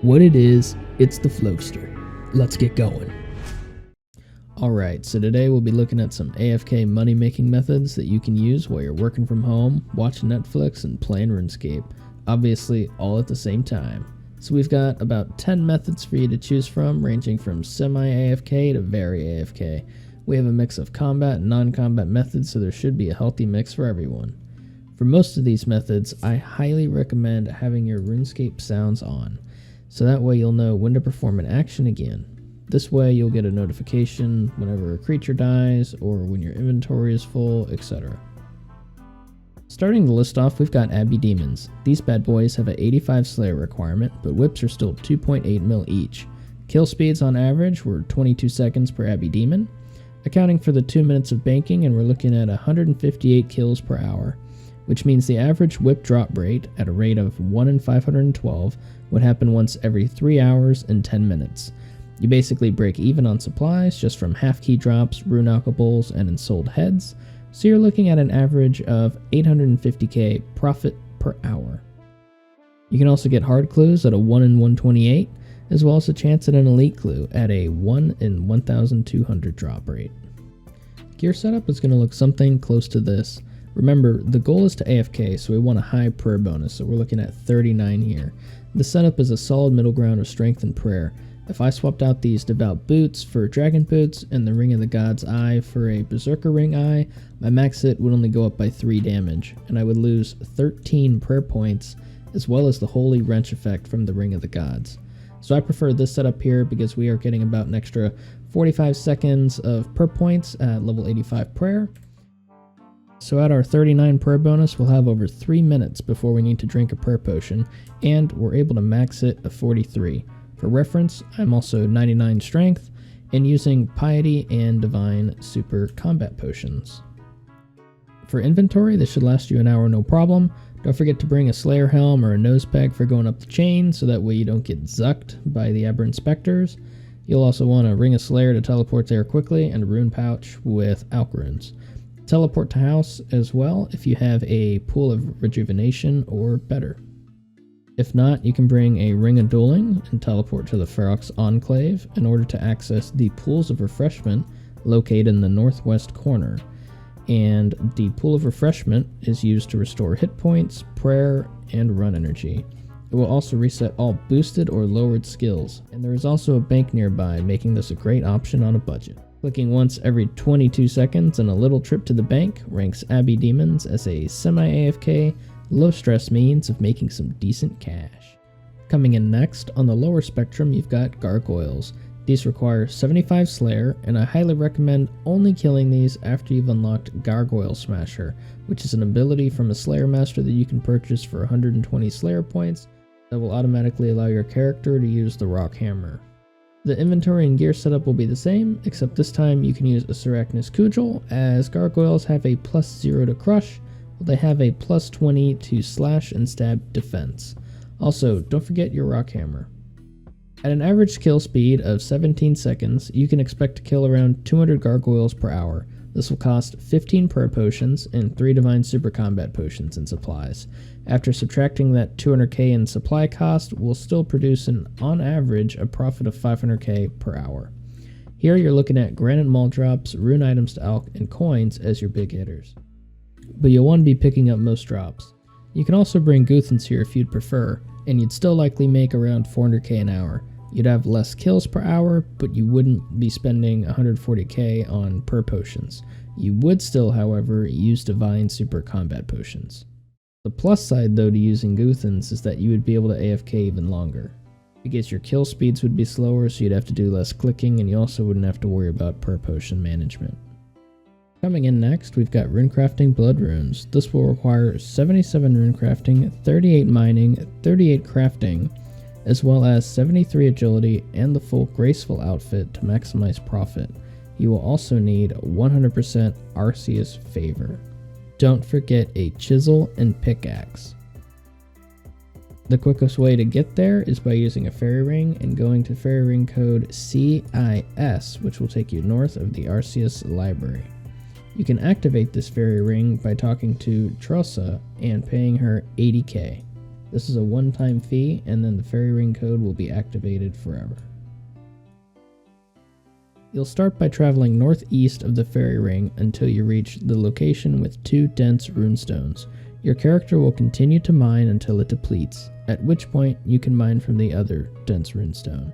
What it is, it's the Flowster. Let's get going. Alright, so today we'll be looking at some AFK money making methods that you can use while you're working from home, watching Netflix, and playing RuneScape. Obviously, all at the same time. So we've got about 10 methods for you to choose from, ranging from semi-AFK to very AFK. We have a mix of combat and non-combat methods, so there should be a healthy mix for everyone. For most of these methods, I highly recommend having your RuneScape sounds on, so that way you'll know when to perform an action again. This way you'll get a notification whenever a creature dies, or when your inventory is full, etc. Starting the list off, we've got Abbey Demons. These bad boys have an 85 Slayer requirement, but whips are still 2.8 mil each. Kill speeds on average were 22 seconds per Abbey Demon, accounting for the 2 minutes of banking, and we're looking at 158 kills per hour, which means the average whip drop rate at a rate of 1 in 512 would happen once every 3 hours and 10 minutes. You basically break even on supplies just from half key drops, rune alcohols, and ensouled heads, so you're looking at an average of 850k profit per hour. You can also get hard clues at a 1 in 128, as well as a chance at an elite clue at a 1 in 1200 drop rate. Gear setup is going to look something close to this. Remember, the goal is to AFK, so we want a high prayer bonus, so we're looking at 39 here. The setup is a solid middle ground of strength and prayer. If I swapped out these Devout Boots for Dragon Boots and the Ring of the God's Eye for a Berserker Ring Eye, my max hit would only go up by 3 damage, and I would lose 13 prayer points, as well as the Holy Wrench effect from the Ring of the Gods. So I prefer this setup here because we are getting about an extra 45 seconds of prayer points at level 85 prayer. So at our 39 prayer bonus, we'll have over 3 minutes before we need to drink a prayer potion, and we're able to max it at 43. For reference, I'm also 99 strength and using Piety and Divine Super Combat Potions. For inventory, this should last you an hour no problem. Don't forget to bring a Slayer Helm or a nose peg for going up the chain, so that way you don't get zucked by the Aberrant Spectres. You'll also want a Ring of Slayer to teleport there quickly, and a Rune Pouch with Alch Runes. Teleport to house as well if you have a Pool of Rejuvenation or better. If not, you can bring a Ring of Dueling and teleport to the Ferox Enclave in order to access the Pools of Refreshment located in the northwest corner. And the Pool of Refreshment is used to restore hit points, prayer, and run energy. It will also reset all boosted or lowered skills, and there is also a bank nearby, making this a great option on a budget. Clicking once every 22 seconds and a little trip to the bank ranks Abbey Demons as a semi-AFK, low-stress means of making some decent cash. Coming in next, on the lower spectrum, you've got Gargoyles. These require 75 Slayer, and I highly recommend only killing these after you've unlocked Gargoyle Smasher, which is an ability from a Slayer Master that you can purchase for 120 Slayer points that will automatically allow your character to use the Rock Hammer. The inventory and gear setup will be the same, except this time you can use a Sarachnis Cudgel, as Gargoyles have a +0 to crush, while they have a +20 to slash and stab defense. Also, don't forget your Rock Hammer. At an average kill speed of 17 seconds, you can expect to kill around 200 Gargoyles per hour. This will cost 15 prayer potions and 3 Divine Super Combat Potions and supplies. After subtracting that 200k in supply cost, we'll still produce on average a profit of 500k per hour. Here you're looking at Granite Maul drops, rune items to Alch, and coins as your big hitters. But you'll want to be picking up most drops. You can also bring Guthans here if you'd prefer, and you'd still likely make around 400k an hour. You'd have less kills per hour, but you wouldn't be spending 140k on prayer potions. You would still, however, use Divine Super Combat Potions. The plus side, though, to using Guthans is that you would be able to AFK even longer, because your kill speeds would be slower, so you'd have to do less clicking, and you also wouldn't have to worry about prayer potion management. Coming in next, we've got Runecrafting Blood Runes. This will require 77 runecrafting, 38 mining, 38 crafting, as well as 73 agility and the full graceful outfit to maximize profit. You will also need 100% Arceus favor. Don't forget a chisel and pickaxe. The quickest way to get there is by using a fairy ring and going to fairy ring code CIS, which will take you north of the Arceus library. You can activate this fairy ring by talking to Trossa and paying her 80k. This is a one-time fee, and then the fairy ring code will be activated forever. You'll start by traveling northeast of the fairy ring until you reach the location with 2 dense runestones. Your character will continue to mine until it depletes, at which point you can mine from the other dense runestone.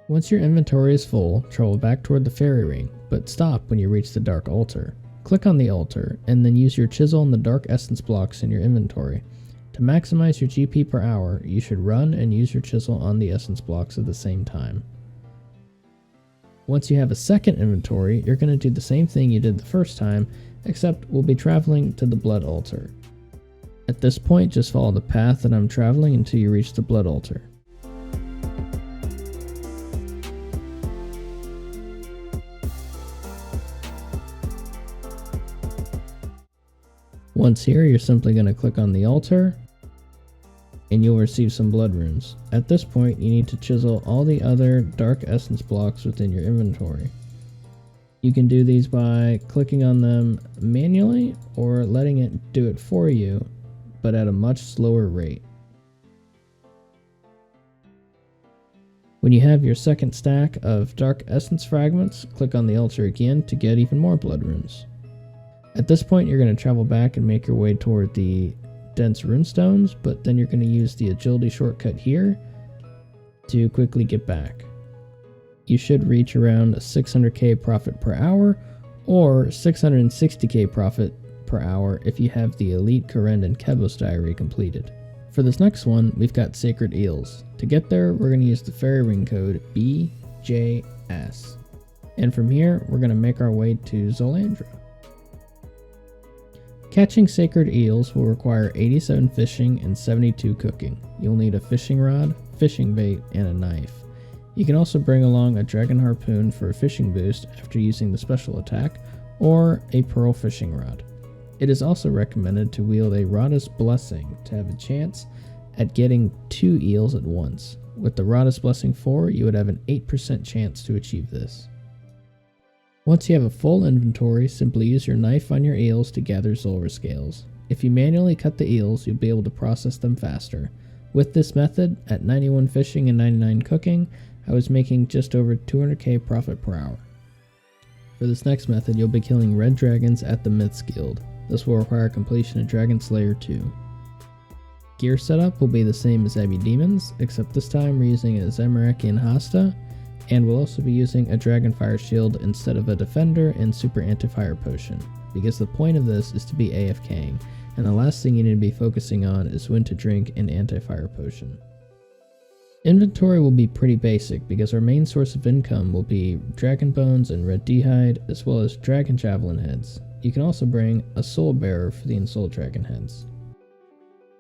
Once your inventory is full, travel back toward the fairy ring, but stop when you reach the dark altar. Click on the altar, and then use your chisel and the dark essence blocks in your inventory. To maximize your GP per hour, you should run and use your chisel on the essence blocks at the same time. Once you have a second inventory, you're going to do the same thing you did the first time, except we'll be traveling to the blood altar. At this point, just follow the path that I'm traveling until you reach the blood altar. Once here, you're simply going to click on the altar, and you'll receive some blood runes. At this point, you need to chisel all the other dark essence blocks within your inventory. You can do these by clicking on them manually or letting it do it for you, but at a much slower rate. When you have your second stack of dark essence fragments, click on the altar again to get even more blood runes. At this point, you're going to travel back and make your way toward the dense runestones, but then you're going to use the agility shortcut here to quickly get back. You should reach around 600k profit per hour or 660k profit per hour if you have the Elite Karen and Kebos diary completed. For this next one, we've got Sacred Eels. To get there, we're going to use the fairy ring code BJS. And from here, we're going to make our way to Zolandra. Catching sacred eels will require 87 fishing and 72 cooking. You'll need a fishing rod, fishing bait, and a knife. You can also bring along a dragon harpoon for a fishing boost after using the special attack, or a pearl fishing rod. It is also recommended to wield a Rada's Blessing to have a chance at getting 2 eels at once. With the Rada's Blessing 4, you would have an 8% chance to achieve this. Once you have a full inventory, simply use your knife on your eels to gather Zulrah scales. If you manually cut the eels, you'll be able to process them faster. With this method, at 91 fishing and 99 cooking, I was making just over 200k profit per hour. For this next method, you'll be killing red dragons at the Myths Guild. This will require completion of Dragon Slayer 2. Gear setup will be the same as Abbey Demons, except this time we're using a Zamorakian Hasta, and we'll also be using a Dragonfire Shield instead of a Defender and Super Anti-Fire Potion, because the point of this is to be AFKing, and the last thing you need to be focusing on is when to drink an Anti-Fire Potion. Inventory will be pretty basic, because our main source of income will be Dragon Bones and Red D'hide, as well as Dragon Javelin Heads. You can also bring a Soul Bearer for the Ensouled Dragon Heads.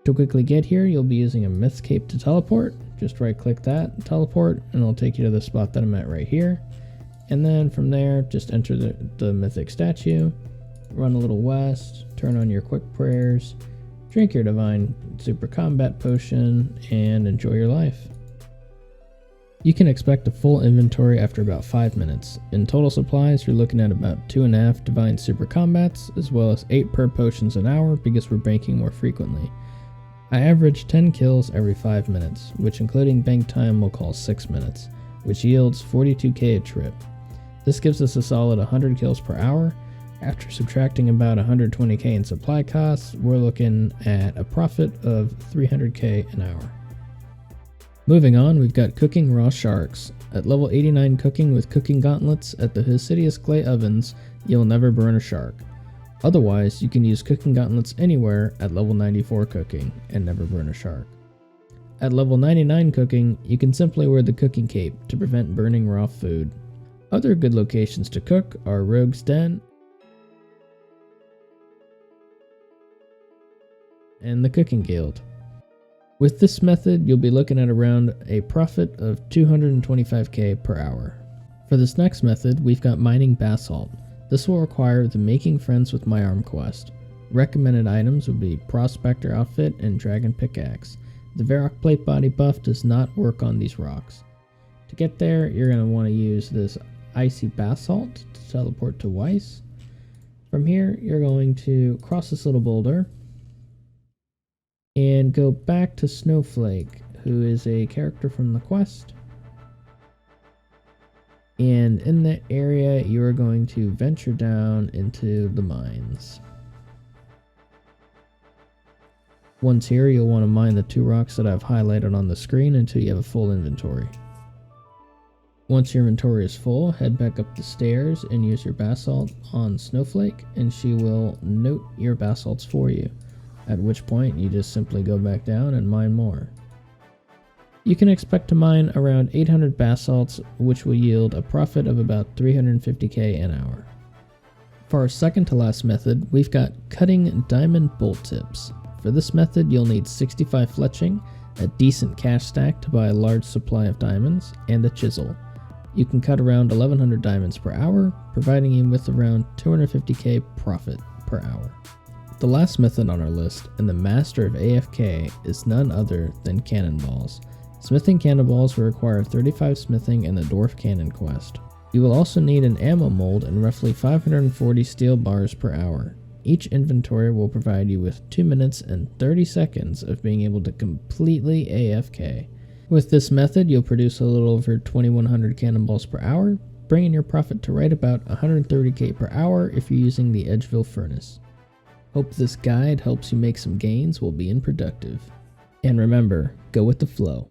To quickly get here, you'll be using a Myth Cape to teleport. Just right click that, teleport, and it'll take you to the spot that I'm at right here. And then from there, just enter the mythic statue, run a little west, turn on your quick prayers, drink your divine super combat potion, and enjoy your life. You can expect a full inventory after about 5 minutes. In total supplies, you're looking at about 2.5 divine super combats, as well as 8 per potions an hour because we're banking more frequently. I average 10 kills every 5 minutes, which including bank time we'll call 6 minutes, which yields 42k a trip. This gives us a solid 100 kills per hour. After subtracting about 120k in supply costs, we're looking at a profit of 300k an hour. Moving on, we've got cooking raw sharks. At level 89 cooking with cooking gauntlets at the Hosidius clay ovens, you'll never burn a shark. Otherwise, you can use cooking gauntlets anywhere at level 94 cooking and never burn a shark. At level 99 cooking, you can simply wear the cooking cape to prevent burning raw food. Other good locations to cook are Rogue's Den and the Cooking Guild. With this method, you'll be looking at around a profit of 225k per hour. For this next method, we've got mining basalt. This will require the Making Friends with My Arm quest. Recommended items would be Prospector Outfit and Dragon Pickaxe. The Varrock Plate Body buff does not work on these rocks. To get there, you're going to want to use this Icy Basalt to teleport to Weiss. From here, you're going to cross this little boulder, and go back to Snowflake, who is a character from the quest. And in that area, you are going to venture down into the mines. Once here, you'll want to mine the 2 rocks that I've highlighted on the screen until you have a full inventory. Once your inventory is full, head back up the stairs and use your basalt on Snowflake, and she will note your basalts for you, at which point you just simply go back down and mine more. You can expect to mine around 800 basalts, which will yield a profit of about 350k an hour. For our second to last method, we've got cutting diamond bolt tips. For this method, you'll need 65 fletching, a decent cash stack to buy a large supply of diamonds, and a chisel. You can cut around 1100 diamonds per hour, providing you with around 250k profit per hour. The last method on our list, and the master of AFK, is none other than cannonballs. Smithing cannonballs will require 35 smithing in the dwarf cannon quest. You will also need an ammo mold and roughly 540 steel bars per hour. Each inventory will provide you with 2 minutes and 30 seconds of being able to completely AFK. With this method, you'll produce a little over 2100 cannonballs per hour, bringing your profit to right about 130k per hour if you're using the Edgeville furnace. Hope this guide helps you make some gains while being productive. And remember, go with the flow.